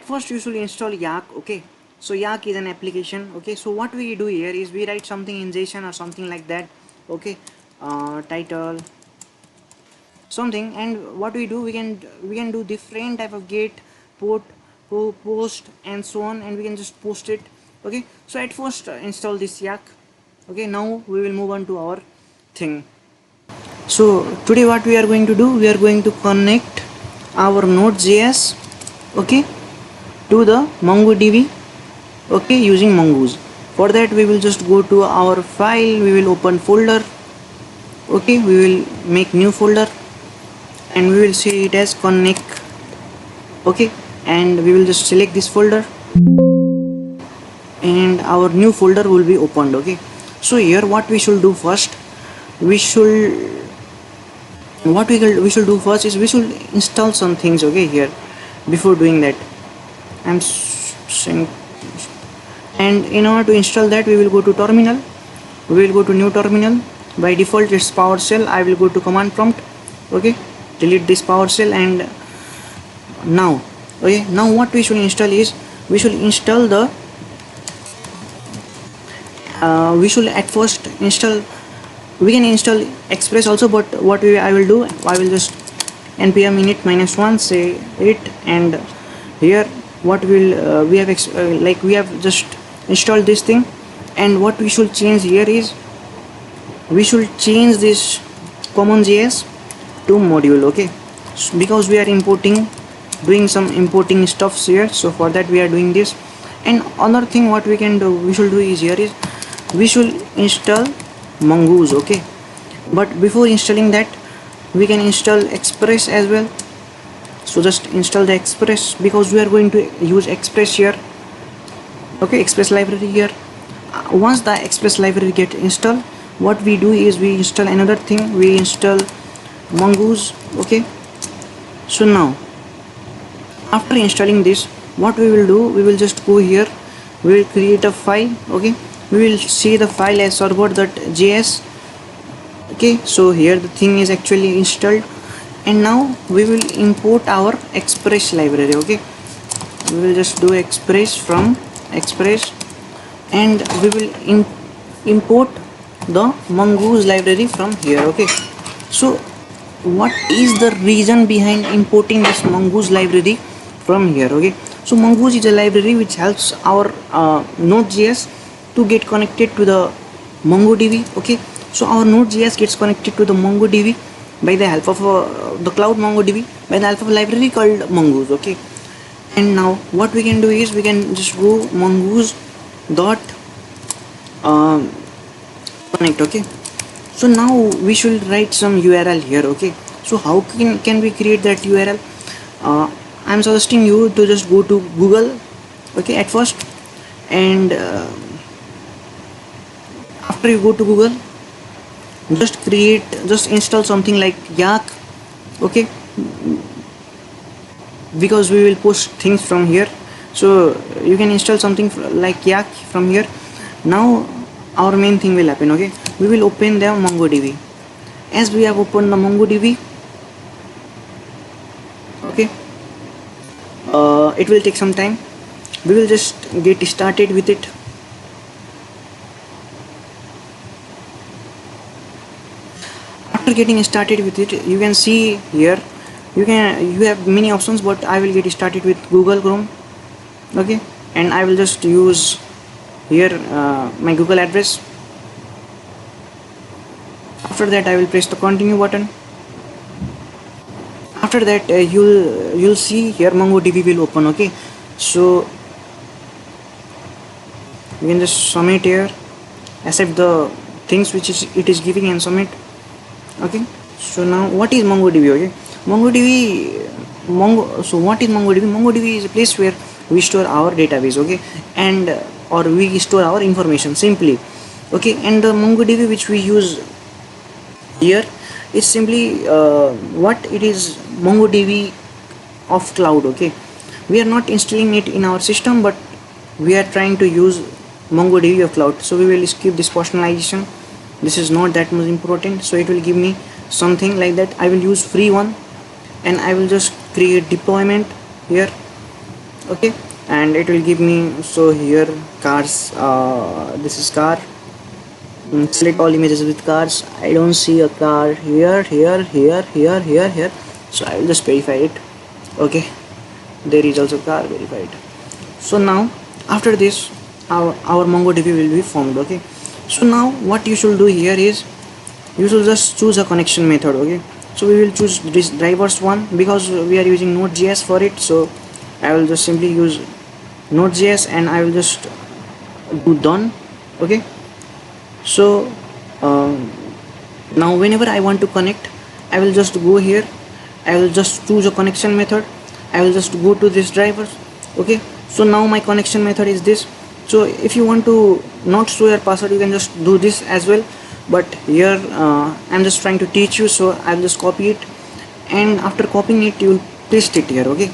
first you should install Yak. Okay, so Yak is an application. Okay, so what we do here is we write something in JSON or something like that. Okay, title something, and what we do, we can do different type of get, put, post and so on, and we can just post it. Okay, so at first install this Yak. Okay, now we will move on to our thing. So today what we are going to do, we are going to connect our Node.js, okay, to the MongoDB, okay, using Mongoose. For that we will just go to our file, we will open folder, okay, we will make new folder and we will see it as connect, okay, and we will just select this folder and our new folder will be opened. Okay, so here what we should do first, we should do first is we should install some things. Okay, here before doing that I'm saying, and in order to install that we will go to terminal, we will go to new terminal. By default it's PowerShell. I will go to command prompt, okay, delete this PowerShell, and now, okay, now what we should install is we should install the we should at first install, we can install Express also, but what I will do, I will just npm init -1 say it, and here what will we have like we have just installed this thing, and what we should change here is we should change this common.js to module. Okay, so because we are importing, doing some importing stuffs here, so for that we are doing this. And another thing what we can do, we should do is here is we should install Mongoose. Okay, but before installing that we can install Express as well. So just install the Express because we are going to use Express here. Okay, Express library here. Once the Express library get installed, what we do is we install another thing, we install Mongoose. Okay, so now after installing this, what we will do, we will just go here, we will create a file. Okay, we will see the file as server.js. okay, so here the thing is actually installed, and now we will import our Express library. Okay, we will just do Express from Express, and we will import the Mongoose library from here. Okay, so what is the reason behind importing this Mongoose library from here? Okay, so Mongoose is a library which helps our Node.js to get connected to the MongoDB. Okay, so our Node.js gets connected to the MongoDB by the help of the cloud MongoDB by the help of a library called Mongoose. Okay, and now what we can do is we can just go mongoose dot connect. Okay, so now we should write some URL here. Okay, so how can we create that URL? I'm suggesting you to just go to Google, okay, at first, and after you go to Google, just install something like Yak. Okay, because we will post things from here, so you can install something like Yak from here. Now our main thing will happen. Okay, we will open the MongoDB. As we have opened the MongoDB, okay, it will take some time. We will just get started with it. After getting started with it, you can see here you have many options, but I will get started with Google Chrome. Okay, and I will just use here my Google address. After that I will press the continue button. After that you'll see here MongoDB will open. Okay, so you can just submit here, accept the things which it is giving and submit. Okay, so now what is MongoDB? Okay, so what is MongoDB? MongoDB is a place where we store our database. Okay, and or we store our information simply. Okay, and the MongoDB which we use here is simply what it is, MongoDB of cloud. Okay, we are not installing it in our system, but we are trying to use MongoDB of cloud, so we will skip this personalization. This is not that much important, so it will give me something like that. I will use free one, and I will just create deployment here. okay, and it will give me, so here cars, this is car. Select all images with cars. I don't see a car here, here, so I will just verify it. Okay, there is also car, verified. So now after this our MongoDB will be formed. Okay, so now what you should do here is you should just choose a connection method. Okay, so we will choose this drivers one because we are using Node.js for it. So I will just simply use Node.js and I will just do done. Okay, so now whenever I want to connect, I will just go here, I will just choose a connection method, I will just go to this drivers. Okay, so now my connection method is this. So if you want to not show your password, you can just do this as well, but here I'm just trying to teach you, so I'll just copy it, and after copying it you will paste it here. Okay,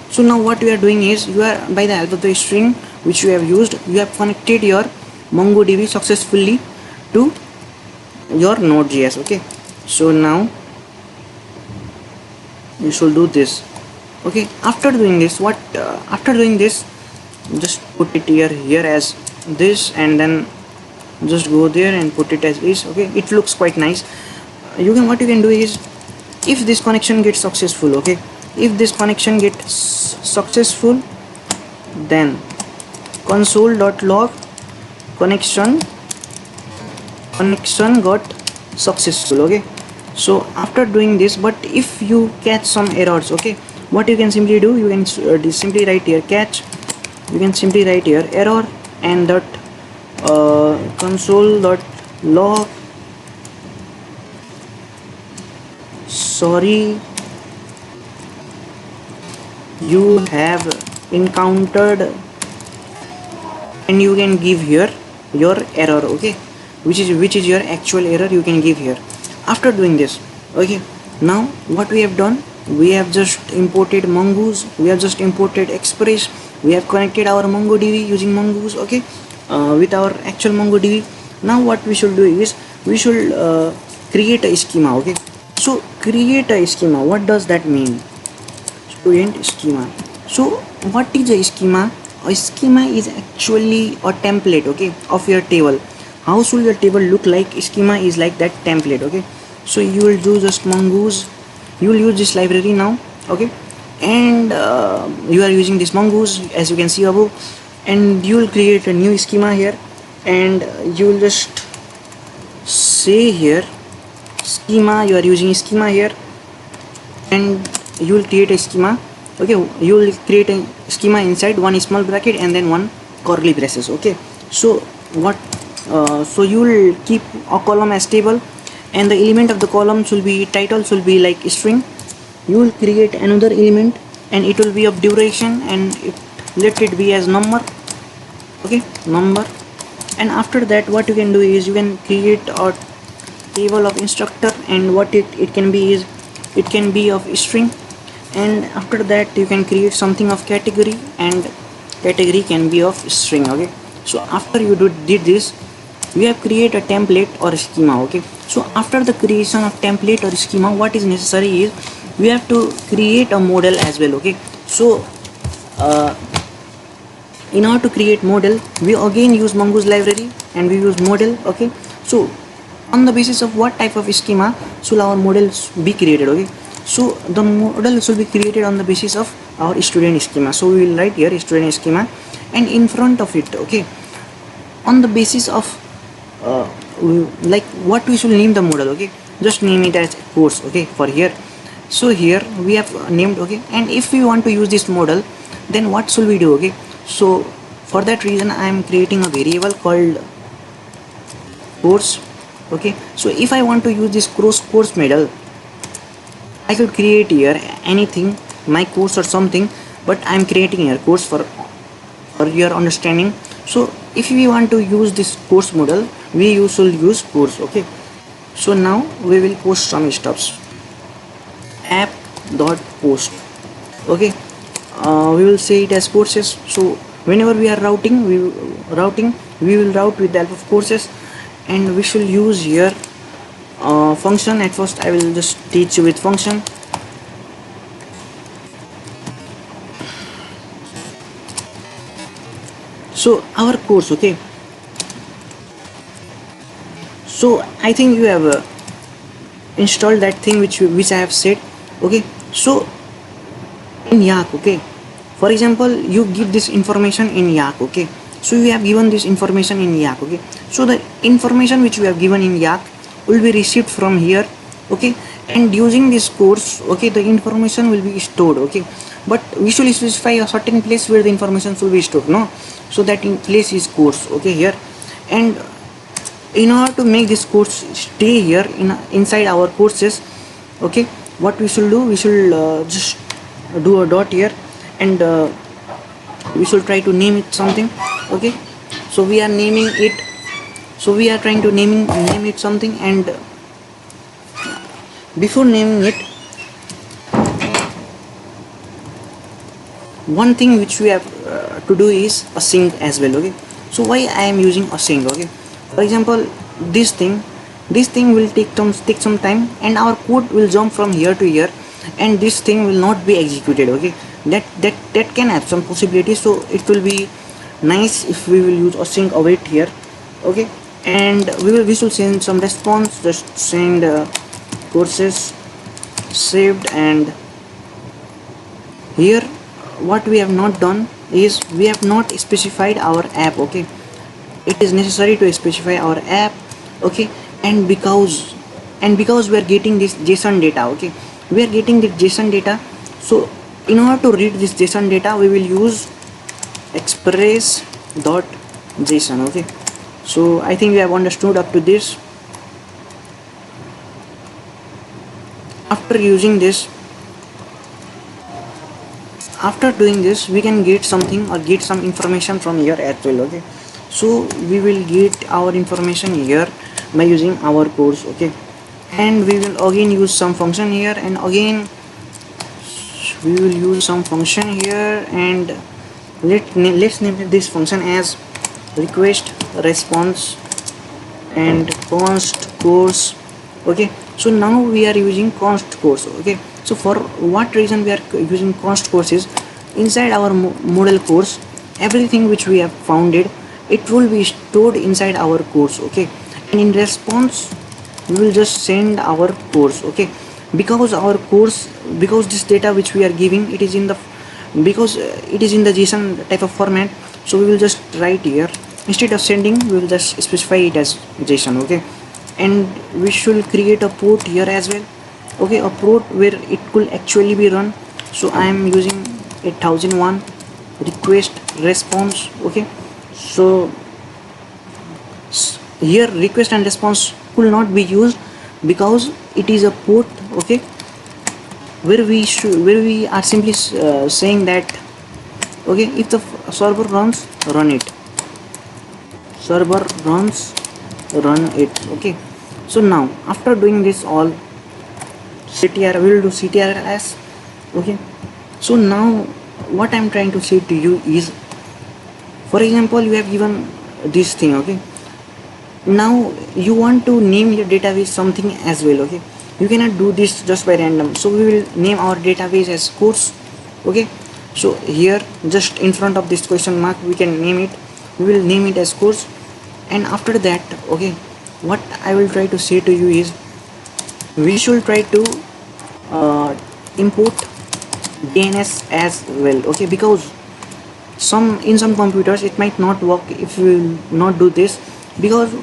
so now what we are doing is, you are, by the help of the string which you have used, you have connected your MongoDB successfully to your Node.js. Okay, so now you should do this. Okay, after doing this, after doing this, just put it here as this, and then just go there and put it as this. Okay, it looks quite nice. What you can do is, if this connection gets successful, okay, if this connection gets successful, then console.log connection got successful. Okay, so after doing this, but if you catch some errors, okay, what you can simply do, you can simply write here catch, you can simply write here error, and that console.log sorry you have encountered, and you can give here your error. Okay, which is your actual error, you can give here. After doing this, okay, now what we have done, we have just imported Mongoose, we have just imported Express, we have connected our MongoDB using Mongoose. Okay, with our actual MongoDB. Now what we should do is, we should create a schema. Okay, so create a schema, what does that mean? Student schema. So what is a schema? A schema is actually a template, okay, of your table. How should your table look like? Schema is like that template. Okay, so you will do just Mongoose, you will use this library now. Okay, and you are using this Mongoose as you can see above, and you will create a new schema here, and you will just say here schema, you are using schema here, and you will create a schema. Okay, you will create a schema inside one small bracket and then one curly braces. Okay, so what so you will keep a column as table, and the element of the column should be, title should be like string. You will create another element, and it will be of duration, and let it be as number. Okay, number. And after that, what you can do is, you can create a table of instructor, and what it can be is, it can be of string, and after that you can create something of category, and category can be of string. Okay, so after you did this, you have created a template or a schema. Okay, so after the creation of template or schema, what is necessary is, we have to create a model as well. Okay, so in order to create model, we again use Mongoose library and we use model. Okay, so on the basis of what type of schema should our models be created? Okay, so the model should be created on the basis of our student schema. So we will write here student schema, and in front of it, okay, on the basis of like what we should name the model. Okay, just name it as course. Okay, for here, so here we have named. Okay, and if we want to use this model, then what should we do? Okay, so for that reason I am creating a variable called course. Okay, so if I want to use this course model, I could create here anything, my course or something, but I am creating here course for your understanding. So if we want to use this course model, we should use course. Okay, so now we will post some stuffs. App.post. Okay, we will say it as courses. So whenever we are routing, we will route with the help of courses, and we should use here function. At first I will just teach you with function. So our course, okay, so I think you have installed that thing which I have said. Okay, so in Yak, okay, for example, you give this information in Yak, okay, so you have given this information in Yak, okay, so the information which you have given in Yak will be received from here, okay, and using this course, okay, the information will be stored, okay, but we should specify a certain place where the information should be stored, no, so that in place is course, okay, here. And in order to make this course stay here inside our courses, okay, what we should do, we should just do a dot here, and we should try to name it something, okay, so we are naming it, so we are trying to name it something, and before naming it, one thing which we have to do is async as well, okay, so why I am using async, okay, for example, this thing will take some time, and our code will jump from here to here, and this thing will not be executed, okay, that can have some possibilities, so it will be nice if we will use async await here, okay, and we should send some response, just send courses saved, and here what we have not done is we have not specified our app, okay, it is necessary to specify our app, okay, and because we are getting this JSON data, okay, we are getting this JSON data, so in order to read this JSON data we will use express.json, okay, so I think we have understood up to this. After using this, after doing this, we can get something or get some information from here as well, okay, so we will get our information here by using our course, okay, and we will again use some function here, and again we will use some function here, and let's name this function as request response and const course, okay, so now we are using const course, okay, so for what reason we are using const course is inside our model course, everything which we have founded, it will be stored inside our course, okay, and in response we will just send our course, okay, because our course, because this data which we are giving, it is in the, because it is in the JSON type of format, so we will just write here, instead of sending we will just specify it as JSON, okay, and we should create a port here as well, okay, a port where it could actually be run, so I am using 8001 request response, okay, so here request and response could not be used because it is a port, okay, where we are simply saying that, okay, if the server runs, run it, server runs, run it, okay, so now after doing this all, ctr, we will do ctrs, okay, so now what I'm trying to say to you is, for example, you have given this thing, okay, now you want to name your database something as well, okay, you cannot do this just by random, so we will name our database as course, okay, so here just in front of this question mark we can name it, we will name it as course, and after that, okay, what I will try to say to you is we should try to import DNS as well, okay, because in some computers it might not work if we will not do this, because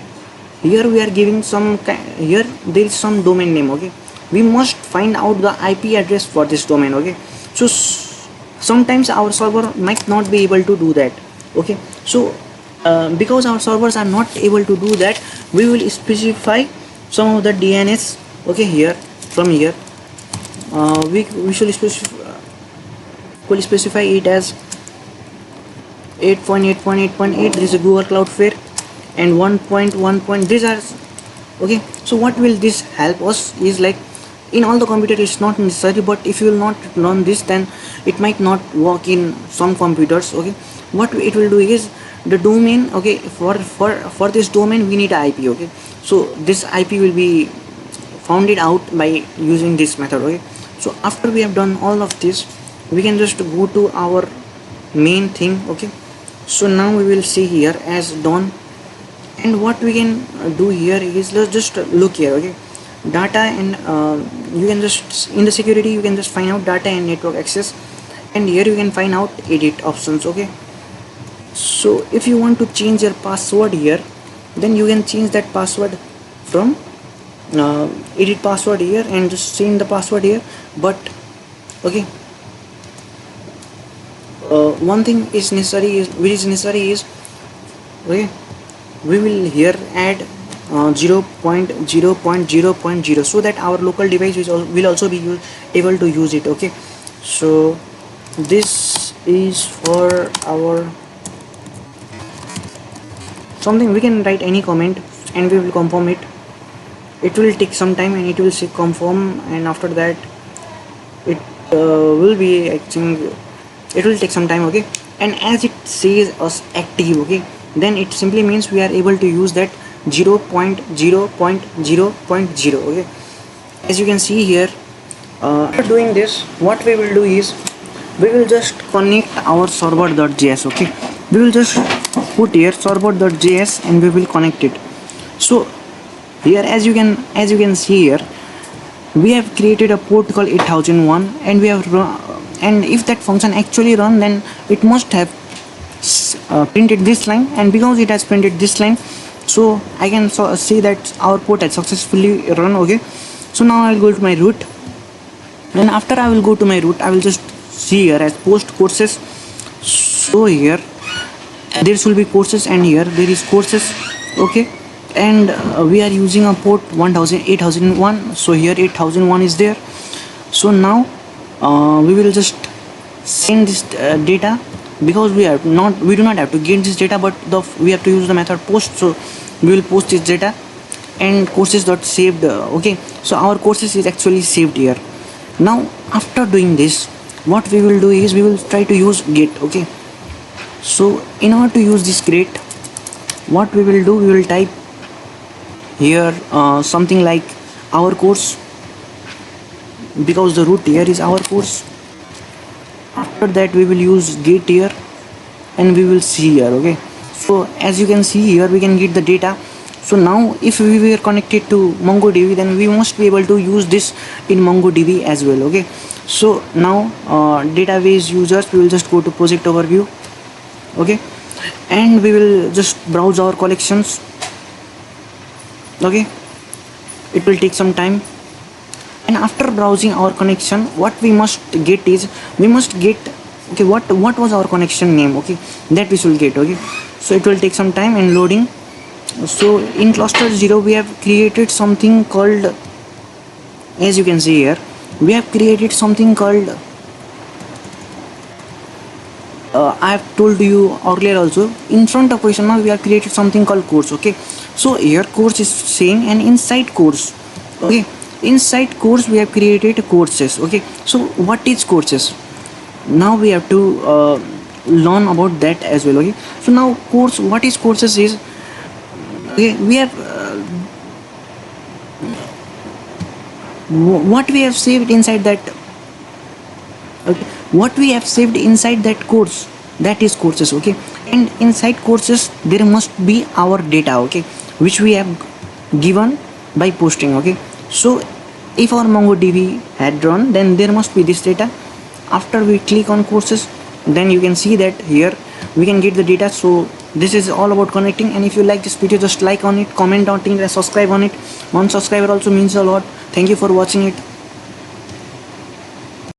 here we are giving some here there is some domain name, okay, we must find out the IP address for this domain, okay, so sometimes our server might not be able to do that, okay, so because our servers are not able to do that, we will specify some of the DNS, okay, here from here we should specify it as 8.8.8.8, this is a Google Cloudflare, and 1.1. These are, okay, so what will this help us is, like, in all the computer it's not necessary, but if you will not learn this, then it might not work in some computers, okay, what it will do is the domain, okay, for this domain we need a IP, okay, so this IP will be found it out by using this method, okay, so after we have done all of this, we can just go to our main thing, okay, So now we will see here as done. And what we can do here is, let's just look here. Okay, data, and you can just, in the security you can just find out data and network access, and here you can find out edit options. Okay, so if you want to change your password here, then you can change that password from edit password here and just change the password here. But okay, one thing is necessary, is which is necessary is, okay, we will here add 0.0.0.0, so that our local device will also be able to use it. Okay, so this is for our something. We can write any comment and we will confirm it. It will take some time and it will say confirm, and after that it will be, I think it will take some time. Okay, and as it says us active, okay, then it simply means we are able to use that 0.0.0.0. okay, as you can see here. After doing this, what we will do is, we will just connect our server.js. okay, we will just put here server.js and we will connect it. So here, as you can see here, we have created a port called 8001, and we have and if that function actually run, then it must have printed this line, and because it has printed this line, so I can see that our port has successfully run. Okay, so now I will go to my root, and after I will go to my root, I will just see here as post courses. So here there will be courses, and here there is courses. Okay, and we are using a port 8001, so here 8001 is there. So now we will just send this data, because we do not have to get this data, but we have to use the method post. So we will post this data, and courses dot saved. Okay, so our courses is actually saved here. Now after doing this, what we will do is, we will try to use get. Okay, so in order to use this get, what we will do, we will type here something like our course, because the root here is our course. After that we will use get here, and we will see here. Okay, so as you can see here, we can get the data. So now if we were connected to MongoDB, then we must be able to use this in MongoDB as well. Okay, so now database users, we will just go to project overview. Okay, and we will just browse our collections. Okay, it will take some time, and after browsing our connection, what we must get is, we must get, okay, what was our connection name. Okay, that we should get. Okay, so it will take some time and loading. So in cluster 0, we have created something called, as you can see here, we have created something called I have told you earlier also, in front of question mark we have created something called course. Okay, so here course is saying, and inside course, okay, inside course we have created courses. Okay, so what is courses? Now we have to learn about that as well. Okay, so now course, what is courses is, okay, we have what we have saved inside that. Okay, what we have saved inside that course, that is courses. Okay, and inside courses there must be our data. Okay, which we have given by posting. Okay, so if our MongoDB had run, then there must be this data. After we click on courses, then you can see that here we can get the data. So this is all about connecting, and if you like this video, just like on it, comment on it, and subscribe on it. One subscriber also means a lot. Thank you for watching it.